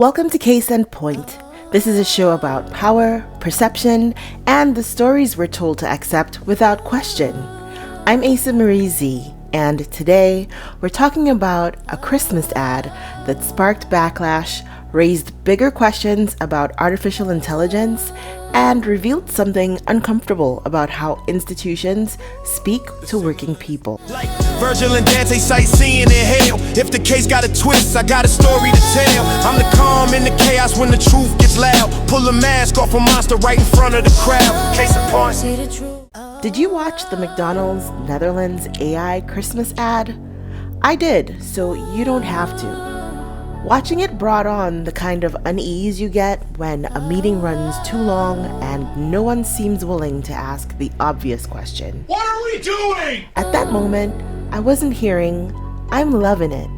Welcome to Case in Point. This is a show about power, perception, and the stories we're told to accept without question. I'm Asa-Mari Z, and today we're talking about a Christmas ad that sparked backlash, raised bigger questions about artificial intelligence, and revealed something uncomfortable about how institutions speak to working people. Like Virgil and Dante sightseeing in hell. If the case got a twist, I got a story to tell. I'm the calm in the chaos when the truth gets loud. Pull a mask off a monster right in front of the crowd. Case in point. Did you watch the McDonald's Netherlands AI Christmas ad? I did, so you don't have to. Watching it brought on the kind of unease you get when a meeting runs too long and no one seems willing to ask the obvious question. What are we doing? At that moment, I wasn't hearing, "I'm loving it."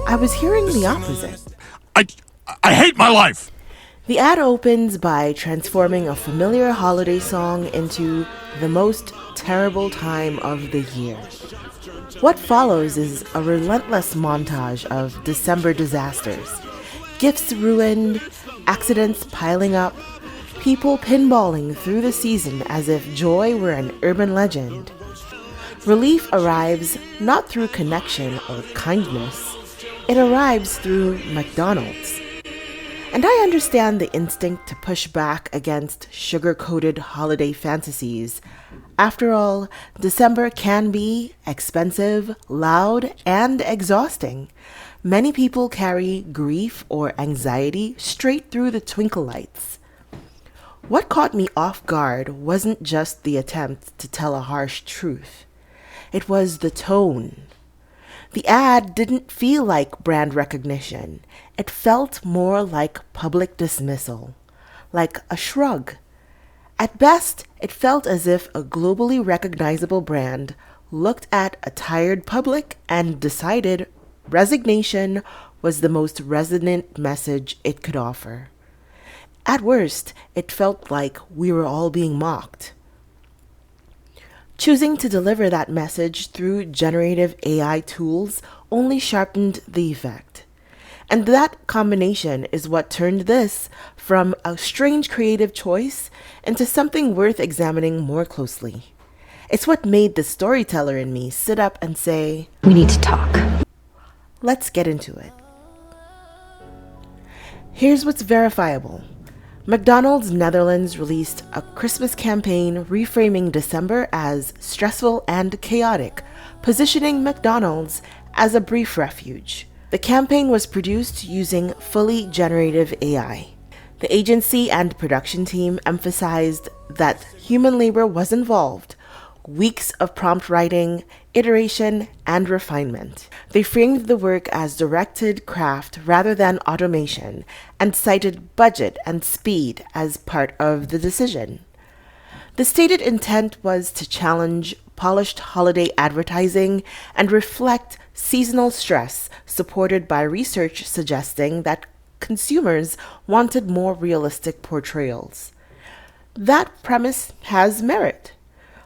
I was hearing the opposite. I hate my life. The ad opens by transforming a familiar holiday song into the most terrible time of the year. What follows is a relentless montage of December disasters. Gifts ruined, accidents piling up, people pinballing through the season as if joy were an urban legend. Relief arrives not through connection or kindness. It arrives through McDonald's. And I understand the instinct to push back against sugar-coated holiday fantasies. After all, December can be expensive, loud, and exhausting. Many people carry grief or anxiety straight through the twinkle lights. What caught me off guard wasn't just the attempt to tell a harsh truth. It was the tone. The ad didn't feel like brand recognition. It felt more like public dismissal, like a shrug. At best, it felt as if a globally recognizable brand looked at a tired public and decided resignation was the most resonant message it could offer. At worst, it felt like we were all being mocked. Choosing to deliver that message through generative AI tools only sharpened the effect. And that combination is what turned this from a strange creative choice into something worth examining more closely. It's what made the storyteller in me sit up and say, "We need to talk." Let's get into it. Here's what's verifiable. McDonald's Netherlands released a Christmas campaign reframing December as stressful and chaotic, positioning McDonald's as a brief refuge. The campaign was produced using fully generative AI. The agency and production team emphasized that human labor was involved, weeks of prompt writing, iteration, and refinement. They framed the work as directed craft rather than automation and cited budget and speed as part of the decision. The stated intent was to challenge polished holiday advertising and reflect seasonal stress, supported by research suggesting that consumers wanted more realistic portrayals. That premise has merit.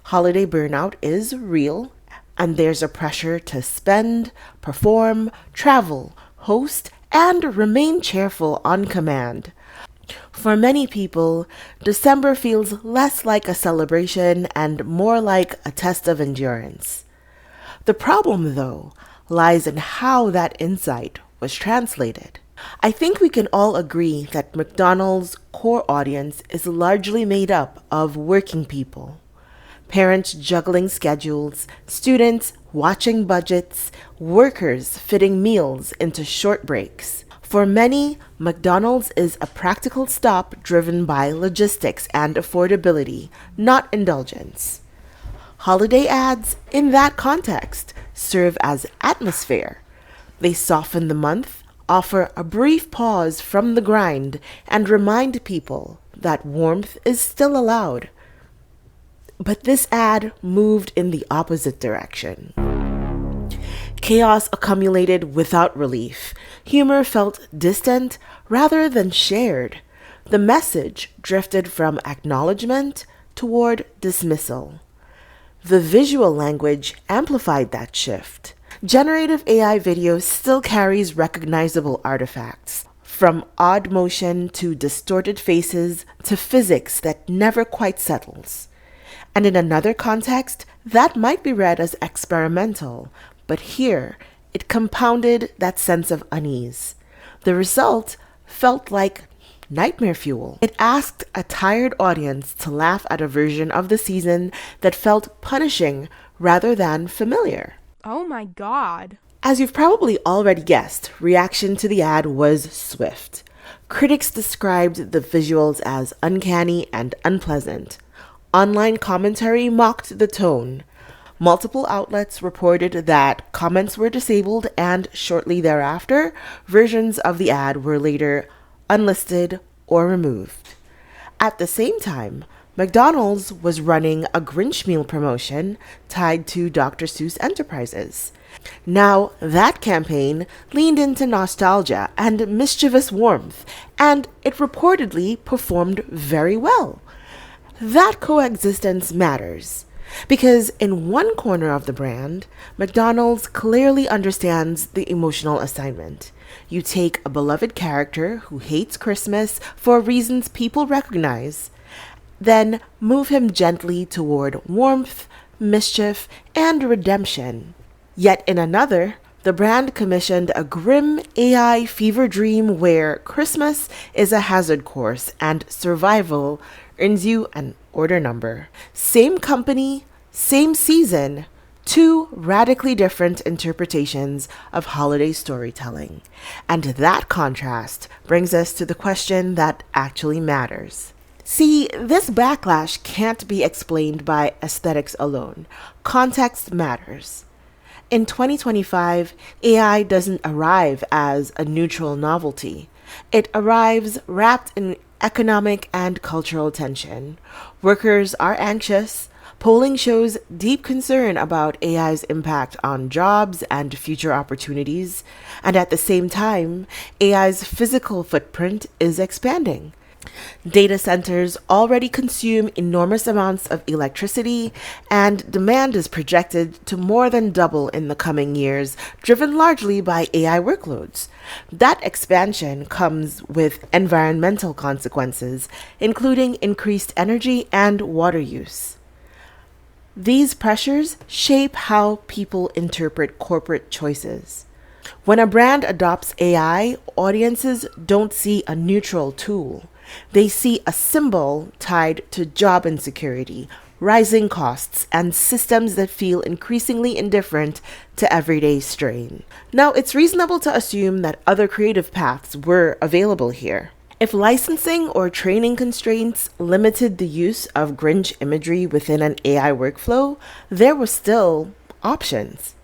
Holiday burnout is real, and there's a pressure to spend, perform, travel, host, and remain cheerful on command. For many people, December feels less like a celebration and more like a test of endurance. The problem, though, lies in how that insight was translated. I think we can all agree that McDonald's core audience is largely made up of working people. Parents juggling schedules, students watching budgets, workers fitting meals into short breaks. For many, McDonald's is a practical stop driven by logistics and affordability, not indulgence. Holiday ads, in that context, serve as atmosphere. They soften the month, offer a brief pause from the grind, and remind people that warmth is still allowed. But this ad moved in the opposite direction. Chaos accumulated without relief. Humor felt distant rather than shared. The message drifted from acknowledgement toward dismissal. The visual language amplified that shift. Generative AI video still carries recognizable artifacts. from odd motion to distorted faces to physics that never quite settles. And in another context, that might be read as experimental, but here it compounded that sense of unease. The result felt like nightmare fuel. It asked a tired audience to laugh at a version of the season that felt punishing rather than familiar. Oh my god. As you've probably already guessed, reaction to the ad was swift. Critics described the visuals as uncanny and unpleasant. Online commentary mocked the tone. Multiple outlets reported that comments were disabled, and shortly thereafter, versions of the ad were later unlisted or removed. At the same time, McDonald's was running a Grinch meal promotion tied to Dr. Seuss Enterprises. Now, that campaign leaned into nostalgia and mischievous warmth, and it reportedly performed very well. That coexistence matters, because in one corner of the brand, McDonald's clearly understands the emotional assignment. You take a beloved character who hates Christmas for reasons people recognize, then move him gently toward warmth, mischief, and redemption. Yet in another, the brand commissioned a grim AI fever dream where Christmas is a hazard course and survival earns you an order number. Same company, same season, two radically different interpretations of holiday storytelling. And that contrast brings us to the question that actually matters. See, this backlash can't be explained by aesthetics alone. Context matters. In 2025, AI doesn't arrive as a neutral novelty. It arrives wrapped in economic and cultural tension. Workers are anxious. Polling shows deep concern about AI's impact on jobs and future opportunities. And at the same time, AI's physical footprint is expanding. Data centers already consume enormous amounts of electricity, and demand is projected to more than double in the coming years, driven largely by AI workloads. That expansion comes with environmental consequences, including increased energy and water use. These pressures shape how people interpret corporate choices. When a brand adopts AI, audiences don't see a neutral tool. They see a symbol tied to job insecurity, rising costs, and systems that feel increasingly indifferent to everyday strain. Now, it's reasonable to assume that other creative paths were available here. If licensing or training constraints limited the use of Grinch imagery within an AI workflow, there were still options.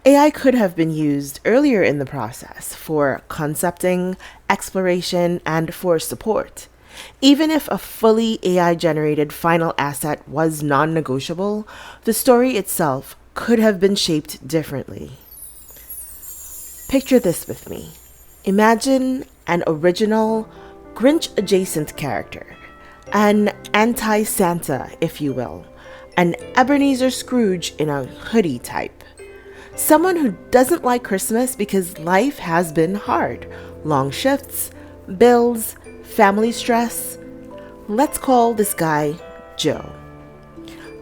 AI could have been used earlier in the process for concepting, exploration, and for support. Even if a fully AI-generated final asset was non-negotiable, the story itself could have been shaped differently. Picture this with me. Imagine an original, Grinch-adjacent character, an anti-Santa, if you will, an Ebenezer Scrooge in a hoodie type. Someone who doesn't like Christmas because life has been hard. Long shifts, bills, family stress. Let's call this guy Joe.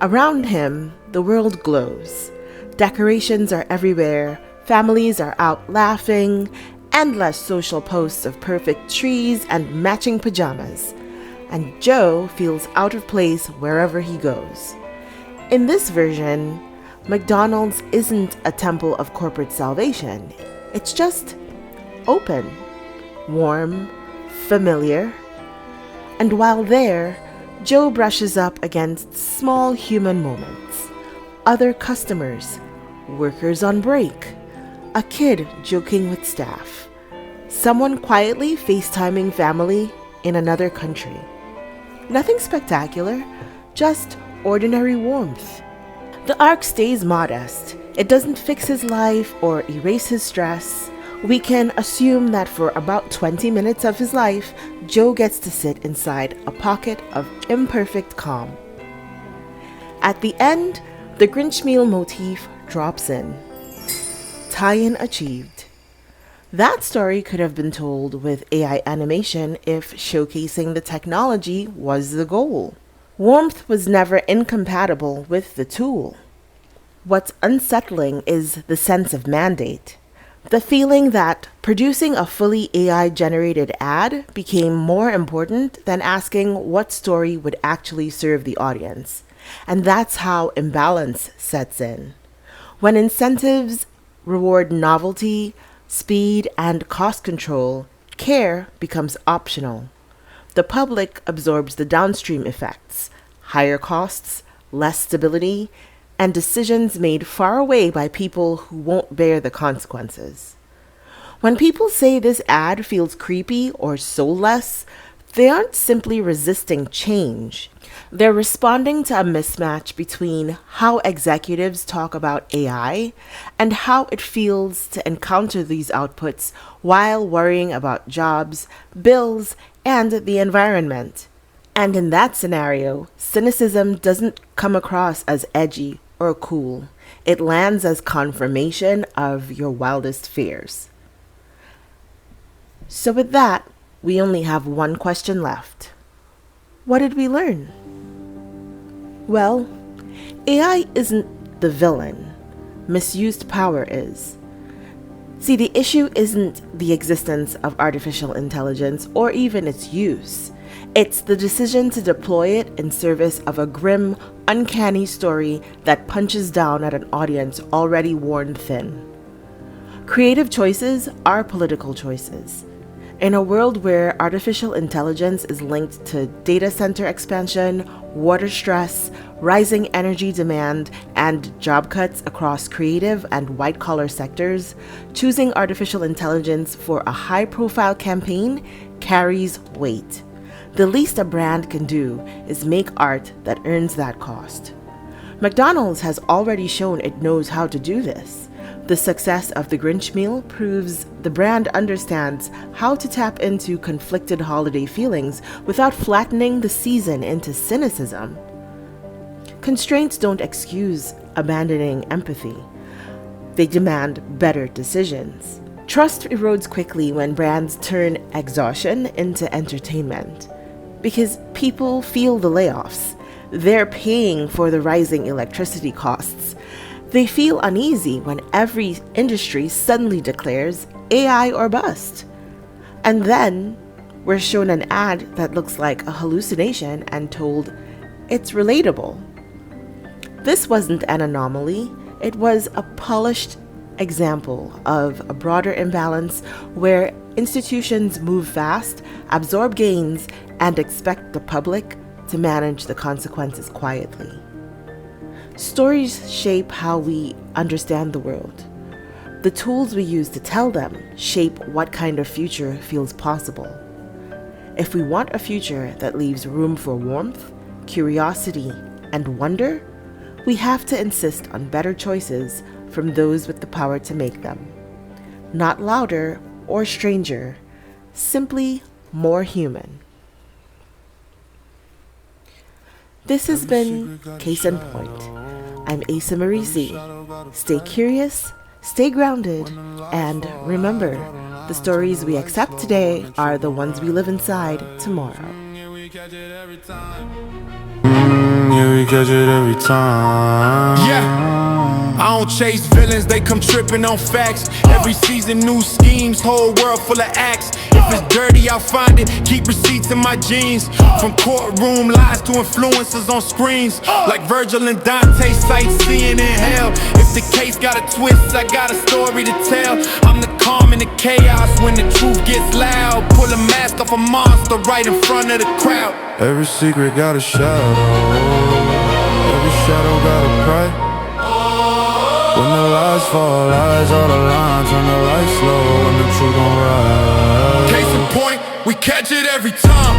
Around him, the world glows. Decorations are everywhere. Families are out laughing. Endless social posts of perfect trees and matching pajamas. And Joe feels out of place wherever he goes. In this version, McDonald's isn't a temple of corporate salvation. It's just open, warm, familiar. And while there, Joe brushes up against small human moments. Other customers, workers on break, a kid joking with staff, someone quietly FaceTiming family in another country. Nothing spectacular, just ordinary warmth. The arc stays modest. It doesn't fix his life or erase his stress. We can assume that for about 20 minutes of his life, Joe gets to sit inside a pocket of imperfect calm. At the end, the Grinch meal motif drops in. Tie-in achieved. That story could have been told with AI animation if showcasing the technology was the goal. Warmth was never incompatible with the tool. What's unsettling is the sense of mandate. The feeling that producing a fully AI generated ad became more important than asking what story would actually serve the audience. And that's how imbalance sets in. When incentives reward novelty, speed, and cost control, care becomes optional. The public absorbs the downstream effects: higher costs, less stability, and decisions made far away by people who won't bear the consequences. When people say this ad feels creepy or soulless, they aren't simply resisting change. They're responding to a mismatch between how executives talk about AI and how it feels to encounter these outputs while worrying about jobs, bills, and the environment. And in that scenario, cynicism doesn't come across as edgy or cool. It lands as confirmation of your wildest fears. So with that, we only have one question left. What did we learn? Well, AI isn't the villain. Misused power is. See, the issue isn't the existence of artificial intelligence or even its use. It's the decision to deploy it in service of a grim, uncanny story that punches down at an audience already worn thin. Creative choices are political choices. In a world where artificial intelligence is linked to data center expansion, water stress, rising energy demand, and job cuts across creative and white-collar sectors, choosing artificial intelligence for a high-profile campaign carries weight. The least a brand can do is make art that earns that cost. McDonald's has already shown it knows how to do this. The success of the Grinch meal proves the brand understands how to tap into conflicted holiday feelings without flattening the season into cynicism. Constraints don't excuse abandoning empathy. They demand better decisions. Trust erodes quickly when brands turn exhaustion into entertainment. Because people feel the layoffs. They're paying for the rising electricity costs. They feel uneasy when every industry suddenly declares AI or bust. And then we're shown an ad that looks like a hallucination and told it's relatable. This wasn't an anomaly, it was a polished example of a broader imbalance where institutions move fast, absorb gains, and expect the public to manage the consequences quietly. Stories shape how we understand the world. The tools we use to tell them shape what kind of future feels possible. If we want a future that leaves room for warmth, curiosity, and wonder, we have to insist on better choices from those with the power to make them. Not louder or stranger, simply more human. This has been Case in Point. I'm Asa-Mari Z. Stay curious, stay grounded, and remember, the stories we accept today are the ones we live inside tomorrow. Yeah, we catch it every time. Yeah, I don't chase villains, they come tripping on facts. Every season, new schemes, whole world full of acts. If it's dirty, I'll find it, keep receipts in my jeans. From courtroom lies to influencers on screens. Like Virgil and Dante sightseeing in hell. If the case got a twist, I got a story to tell. I'm the calm in the chaos when the truth gets loud. Pull a mask off a monster right in front of the crowd. Every secret got a shadow. Every shadow got a cry. When the lies fall, lies all the lines. When the lights low, when the truth gon' rise. Case in point, we catch it every time.